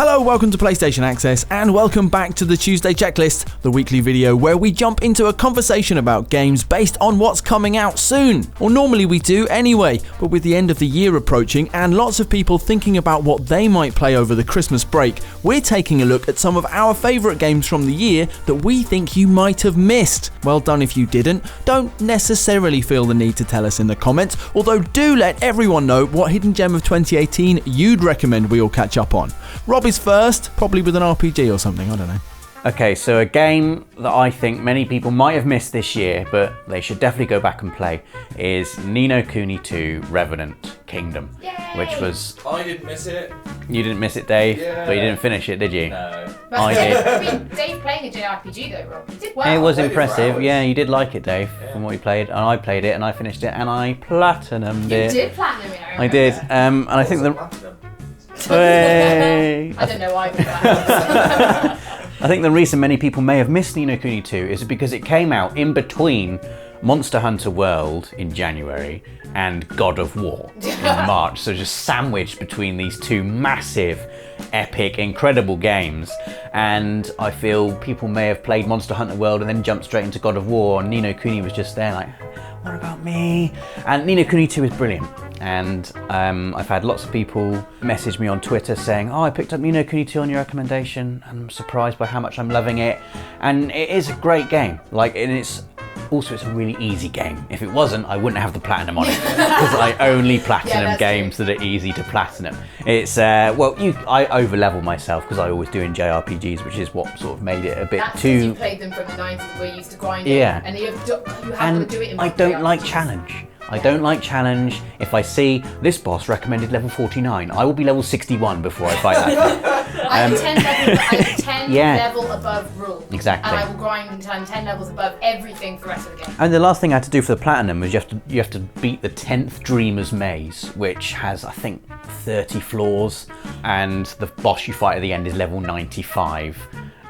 Hello, welcome to PlayStation Access, and welcome back to the Tuesday Checklist, the weekly video where we jump into a conversation about games based on what's coming out soon. Or normally we do anyway, but with the end of the year approaching and lots of people thinking about what they might play over the Christmas break, we're taking a look at some of our favourite games from the year that we think you might have missed. Well done if you didn't. Don't necessarily feel the need to tell us in the comments, although do let everyone know what hidden gem of 2018 you'd recommend we all catch up on. Rob is first, probably with an RPG or something, I don't know. Okay, so a game that I think many people might have missed this year, but they should definitely go back and play, is Ni no Kuni 2 Revenant Kingdom. Yay! Which was... I didn't miss it. You didn't miss it, Dave? Yeah. But you didn't finish it, did you? No. I did. I mean, Dave playing a JRPG though, Rob. You did well. It was played it for impressive. hours. Yeah, you did like it, Dave, Yeah. from what you played. And I played it, and I finished it, and I platinumed You it. did platinum it. I did. And I think the... Platinum. Hey. I don't know why. But I think the reason many people may have missed Ni no Kuni 2 is because it came out in between Monster Hunter World in January and God of War in March. So just sandwiched between these two massive, epic, incredible games. And I feel people may have played Monster Hunter World and then jumped straight into God of War, and Ni no Kuni was just there like, what about me? And Ni no Kuni 2 is brilliant. And I've had lots of people message me on Twitter saying, oh, I picked up Ni no Kuni 2 on your recommendation, and I'm surprised by how much I'm loving it. And it is a great game. Like, and it's a really easy game. If it wasn't, I wouldn't have the platinum on it, because I only platinum that's games that are easy to platinum. It's I over level myself, because I always do in JRPGs, which is what sort of made it a bit that's too. you played them from the 90s where you used to grind Yeah. it, and you have to And do it in I both don't like JRPGs. challenge. I don't like challenge. If I see this boss recommended level 49, I will be level 61 before I fight that. I'm 10 Yeah. level above rule. Exactly. And I will grind until I'm 10 levels above everything for the rest of the game. And the last thing I had to do for the platinum was you have to beat the 10th Dreamer's Maze, which has, I think, 30 floors, and the boss you fight at the end is level 95.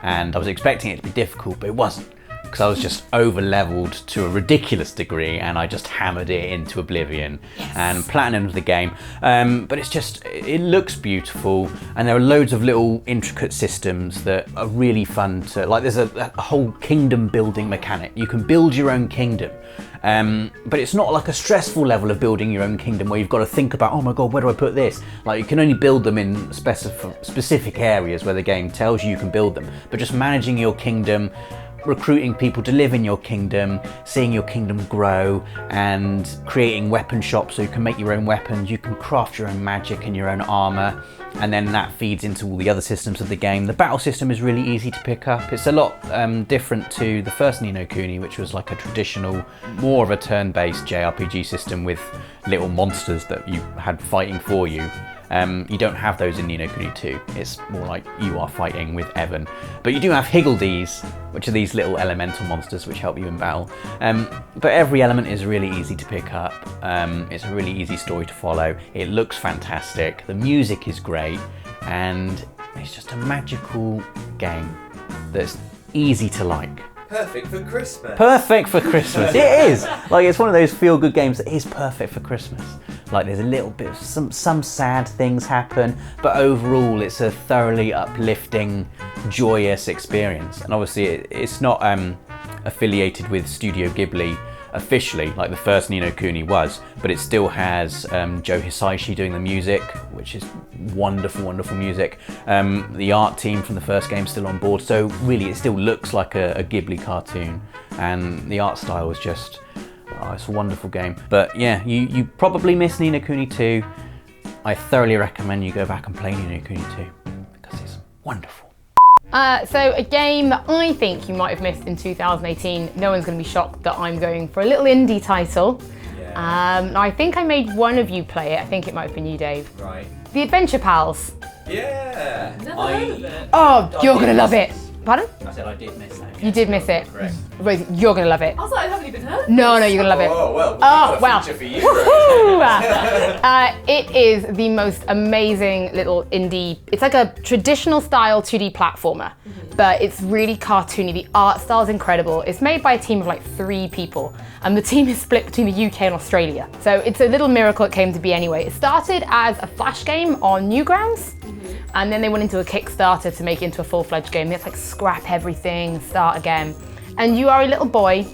And I was expecting it to be difficult, but it wasn't, because I was just over-leveled to a ridiculous degree, and I just hammered it into oblivion and platinumed the game. But it looks beautiful, and there are loads of little intricate systems that are really fun to, like there's a whole kingdom building mechanic. You can build your own kingdom. But it's not like a stressful level of building your own kingdom where you've got to think about, oh my god, where do I put this? Like, you can only build them in specific areas where the game tells you can build them. But just managing your kingdom, recruiting people to live in your kingdom, seeing your kingdom grow, and creating weapon shops so you can make your own weapons, you can craft your own magic and your own armor, and then that feeds into all the other systems of the game. The battle system is really easy to pick up. It's a lot different to the first Ni no Kuni, which was like a traditional, more of a turn-based JRPG system with little monsters that you had fighting for you. You don't have those in Ni no Kuni 2. It's more like you are fighting with Evan. But you do have Higgledies, which are these little elemental monsters which help you in battle. But every element is really easy to pick up. It's a really easy story to follow. It looks fantastic. The music is great. And it's just a magical game that's easy to like. Perfect for Christmas. Perfect for Christmas. It is. Like, it's one of those feel-good games that is perfect for Christmas. Like, there's a little bit of some sad things happen, but overall it's a thoroughly uplifting, joyous experience. And obviously it's not affiliated with Studio Ghibli officially, like the first Ni no Kuni was, but it still has Joe Hisaishi doing the music, which is wonderful, wonderful music. The art team from the first game is still on board, so really it still looks like a Ghibli cartoon, and the art style is just, it's a wonderful game. But yeah, you probably missed Ni no Kuni 2. I thoroughly recommend you go back and play Ni no Kuni 2, because it's wonderful. So a game that I think you might have missed in 2018, no one's going to be shocked that I'm going for a little indie title. Yeah. I think I made one of you play it. I think it might have been you, Dave. Right. The Adventure Pals. Yeah. Never heard of it. Oh, you're going to love it. Pardon? I said I did miss that. You did miss it. Correct. Wait, you're going to love it. I was like, I haven't even heard of No, you're going to love it. Oh, well. Oh, wow. Feature for you. Woohoo! It is the most amazing little indie, it's like a traditional style 2D platformer, but it's really cartoony. The art style is incredible. It's made by a team of like 3 people, and the team is split between the UK and Australia. So it's a little miracle it came to be anyway. It started as a Flash game on Newgrounds, And then they went into a Kickstarter to make it into a full-fledged game. They had to like scrap everything, start again. And you are a little boy,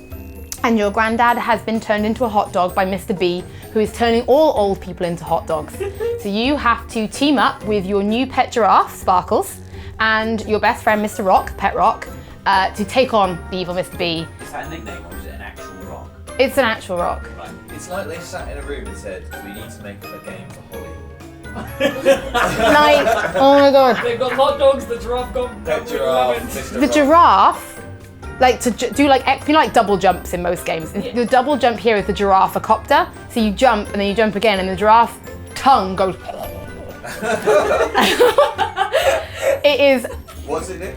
and your granddad has been turned into a hot dog by Mr. B, who is turning all old people into hot dogs. So you have to team up with your new pet giraffe, Sparkles, and your best friend, Mr. Rock, Pet Rock, to take on the evil Mr. B. Is that a nickname or is it an actual rock? It's an actual rock. Right. It's like they sat in a room and said, we need to make a game for Holly. Like, oh my god. They've got hot dogs, the giraffe got Pet giraffe, Mr. The Rock. giraffe, like to do like, you know, like double jumps in most games. The double jump here is the giraffe copter. So you jump and then you jump again and the giraffe tongue goes. It is. What's in it?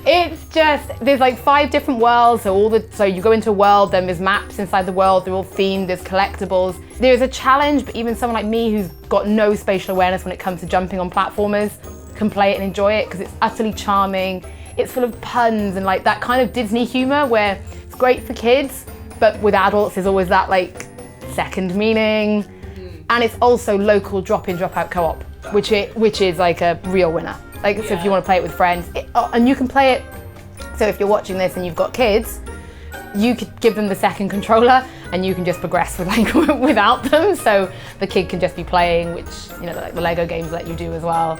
It's just, there's like 5 different worlds, so you go into a world, then there's maps inside the world, they're all themed, there's collectibles. There's a challenge, but even someone like me who's got no spatial awareness when it comes to jumping on platformers can play it and enjoy it because it's utterly charming. It's full of puns and like that kind of Disney humor where it's great for kids, but with adults there's always that like second meaning. And it's also local drop-in, drop-out co-op, which is like a real winner. Like, so if you want to play it with friends, and you can play it, so if you're watching this and you've got kids, you could give them the second controller and you can just progress with like without them. So the kid can just be playing, which, you know, like the Lego games let you do as well.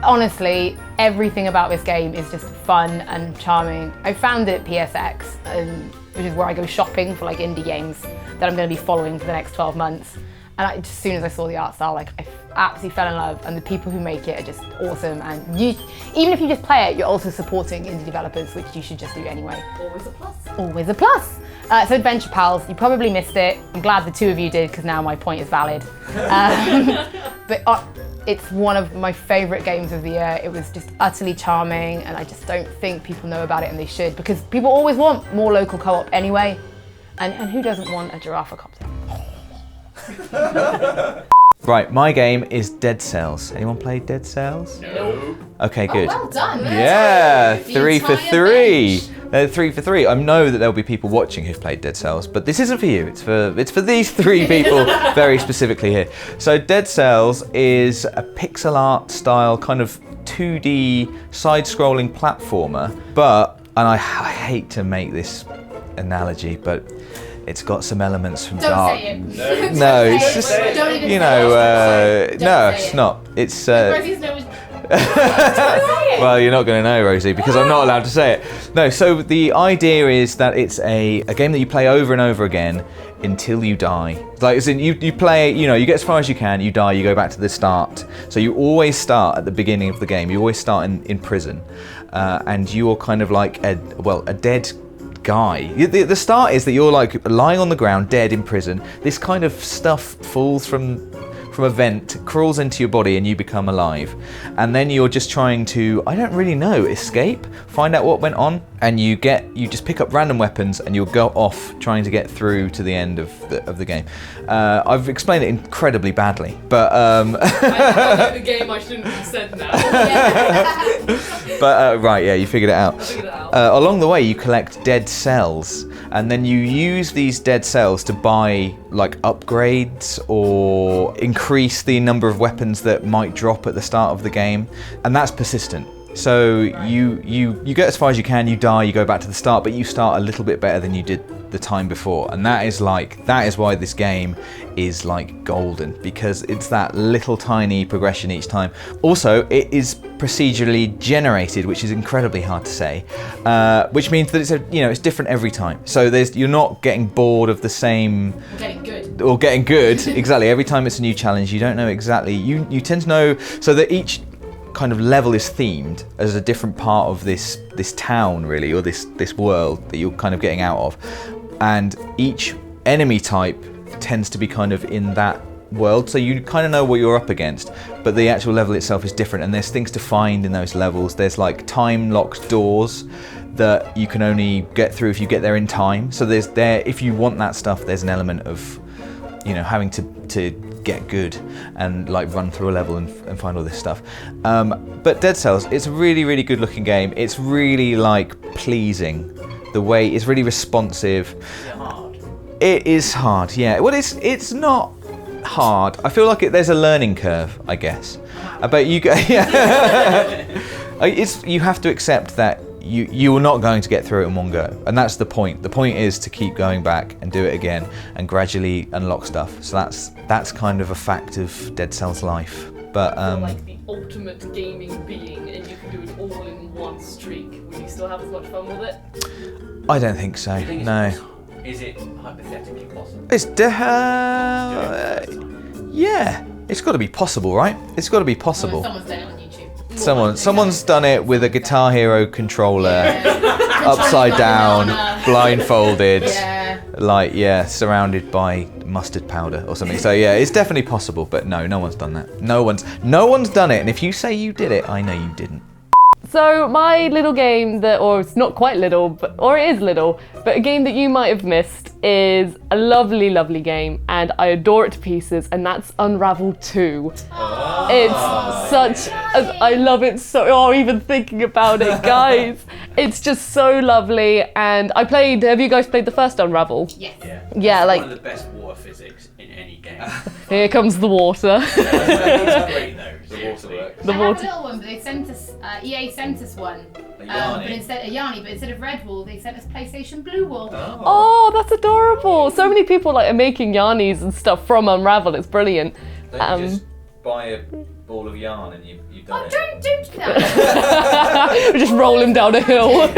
Honestly, everything about this game is just fun and charming. I found it at PSX, which is where I go shopping for like indie games that I'm going to be following for the next 12 months. And as soon as I saw the art style, like I absolutely fell in love, and the people who make it are just awesome. And even if you just play it, you're also supporting indie developers, which you should just do anyway. Always a plus. Always a plus. So Adventure Pals, you probably missed it. I'm glad the 2 of you did, because now my point is valid. But it's one of my favourite games of the year. It was just utterly charming, and I just don't think people know about it, and they should, because people always want more local co-op anyway. And who doesn't want a giraffe copter? Right, my game is Dead Cells. Anyone play Dead Cells? No. Okay, good. Well done. Yeah, The 3 for entire 3. bench. 3 for 3. I know that there'll be people watching who've played Dead Cells, but this isn't for you. It's for these 3 people very specifically here. So Dead Cells is a pixel art style kind of 2D side-scrolling platformer, and I hate to make this analogy, but it's got some elements from Don't Dark. say it. No, it's just, Don't even you say know, it. no, Don't say it's it. not. It's Rosie's nose. Don't say it. well, you're not going to know, Rosie, because I'm not allowed to say it. No, so the idea is that it's a game that you play over and over again until you die. Like, as in, you play, you know, you get as far as you can, you die, you go back to the start. So you always start at the beginning of the game. You always start in prison, and you're kind of like a dead guy. The start is that you're like lying on the ground, dead in prison. This kind of stuff falls from a vent, crawls into your body, and you become alive. And then you're just trying to, I don't really know, escape, find out what went on, and you just pick up random weapons and you'll go off trying to get through to the end of the game. I've explained it incredibly badly, but I know the game I shouldn't have said now. but right, yeah, you figured it out. I figured it out. Along the way, you collect dead cells, and then you use these dead cells to buy like upgrades or increase the number of weapons that might drop at the start of the game, and that's persistent. So you get as far as you can, you die, you go back to the start, but you start a little bit better than you did the time before, and that is why this game is like golden, because it's that little tiny progression each time. Also, it is procedurally generated, which is incredibly hard to say, which means that it's different every time. So you're not getting bored of the same. Getting good. Or getting good. Exactly. Every time it's a new challenge, you don't know exactly. You tend to know, so that each kind of level is themed as a different part of this town, really, or this world that you're kind of getting out of, and each enemy type tends to be kind of in that world, so you kind of know what you're up against, but the actual level itself is different, and there's things to find in those levels. There's like time locked doors that you can only get through if you get there in time, so if you want that stuff, there's an element of, you know, having to get good and like run through a level and find all this stuff. But Dead Cells, it's a really, really good looking game. It's really like pleasing. The way it's really responsive. Is it hard? It is hard, yeah. Well, it's not hard. I feel like there's a learning curve, I guess. But you you have to accept that you are not going to get through it in one go, and that's the point. The point is to keep going back and do it again and gradually unlock stuff. So that's kind of a fact of Dead Cells life. But like the ultimate gaming being, and you can do it all in one streak. Would you still have as much fun with it? I don't think so. No. Is it hypothetically possible? It's yeah. It's got to be possible, right? It's got to be possible. Someone's done it on YouTube. Someone's done it with a Guitar Hero controller, upside down, blindfolded, surrounded by mustard powder or something. So yeah, it's definitely possible, but no one's done that. No one's done it. And if you say you did it, I know you didn't. So my little game or it's not quite little, or it is little, but a game that you might have missed is a lovely, lovely game, and I adore it to pieces, and that's Unravel 2. I love it so, even thinking about it, guys. It's just so lovely, and have you guys played the first Unravel? Yes. Yeah, One of the best water physics in any game. Here comes the water. It's great though. The water works. The I water. have a little one, but they sent us, EA sent us one. A Yarny. But instead of red wool, they sent us PlayStation Blue wool. Oh, that's adorable. So many people are making yarnies and stuff from Unravel. It's brilliant. Don't you just buy a ball of yarn and you've done it. Don't do that. We just roll him down a hill.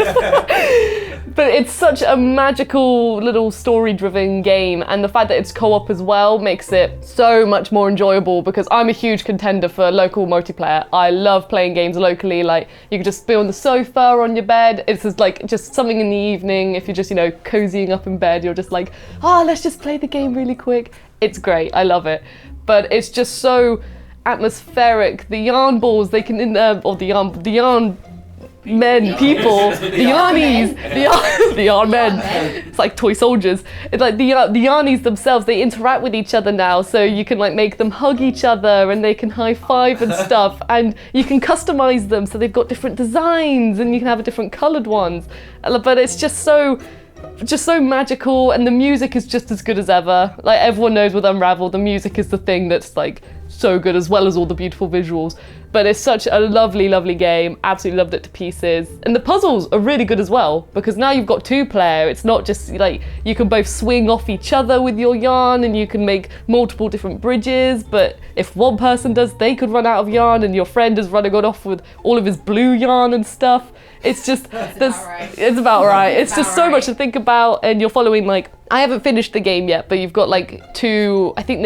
But it's such a magical little story-driven game, and the fact that it's co-op as well makes it so much more enjoyable, because I'm a huge contender for local multiplayer. I love playing games locally. You can just be on the sofa or on your bed. It's just something in the evening. If you're just cozying up in bed, you're just let's just play the game really quick. It's great. I love it. But it's just so atmospheric. The yarn balls, they can the yarn men, people, the yarnies, the yarn men. It's like toy soldiers. It's like the yarnies themselves, they interact with each other now, so you can make them hug each other, and they can high five and stuff, and you can customize them so they've got different designs, and you can have different colored ones. But it's just so magical, and the music is just as good as ever. Everyone knows with Unravel, the music is the thing that's so good, as well as all the beautiful visuals. But it's such a lovely, lovely game. Absolutely loved it to pieces. And the puzzles are really good as well, because now you've got 2-player. It's not just you can both swing off each other with your yarn, and you can make multiple different bridges. But if one person does, they could run out of yarn, and your friend is running off with all of his blue yarn and stuff. It's just, it's about right. It's just so much to think about, and you're following I haven't finished the game yet, but you've got 2, I think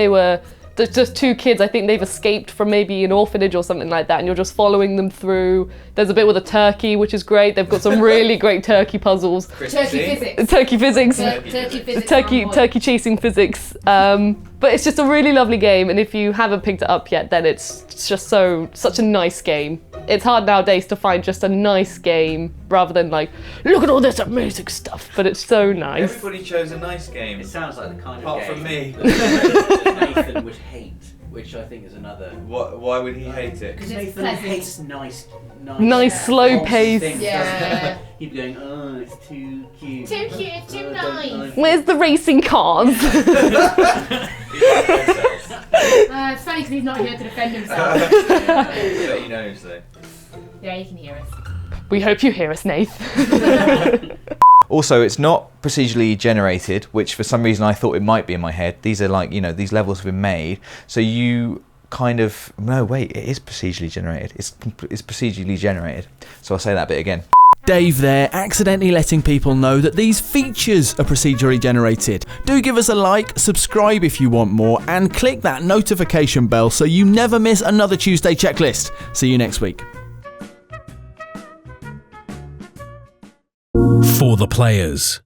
there's just 2 kids, I think they've escaped from maybe an orphanage or something like that, and you're just following them through. There's a bit with a turkey, which is great. They've got some really great turkey puzzles. Turkey physics. Turkey chasing physics. But it's just a really lovely game, and if you haven't picked it up yet, then it's just such a nice game. It's hard nowadays to find just a nice game rather than look at all this amazing stuff, but it's so nice. Everybody chose a nice game. It sounds like the kind of Apart game from me. that Nathan would hate, which I think is another. Why would he hate it? Because Nathan hates nice, slow pace. things, Yeah. doesn't he? He'd be going, oh, it's too cute. Too cute, too I don't nice. like Where's the racing cars? It's funny because he's not here to defend himself. But he knows though. Yeah, you can hear us. We hope you hear us, Nath. Also, it's not procedurally generated, which for some reason I thought it might be in my head. These are these levels have been made, so you no, wait, it is procedurally generated. It's procedurally generated. So I'll say that bit again. Dave there, accidentally letting people know that these features are procedurally generated. Do give us a like, subscribe if you want more, and click that notification bell so you never miss another Tuesday checklist. See you next week. For the players.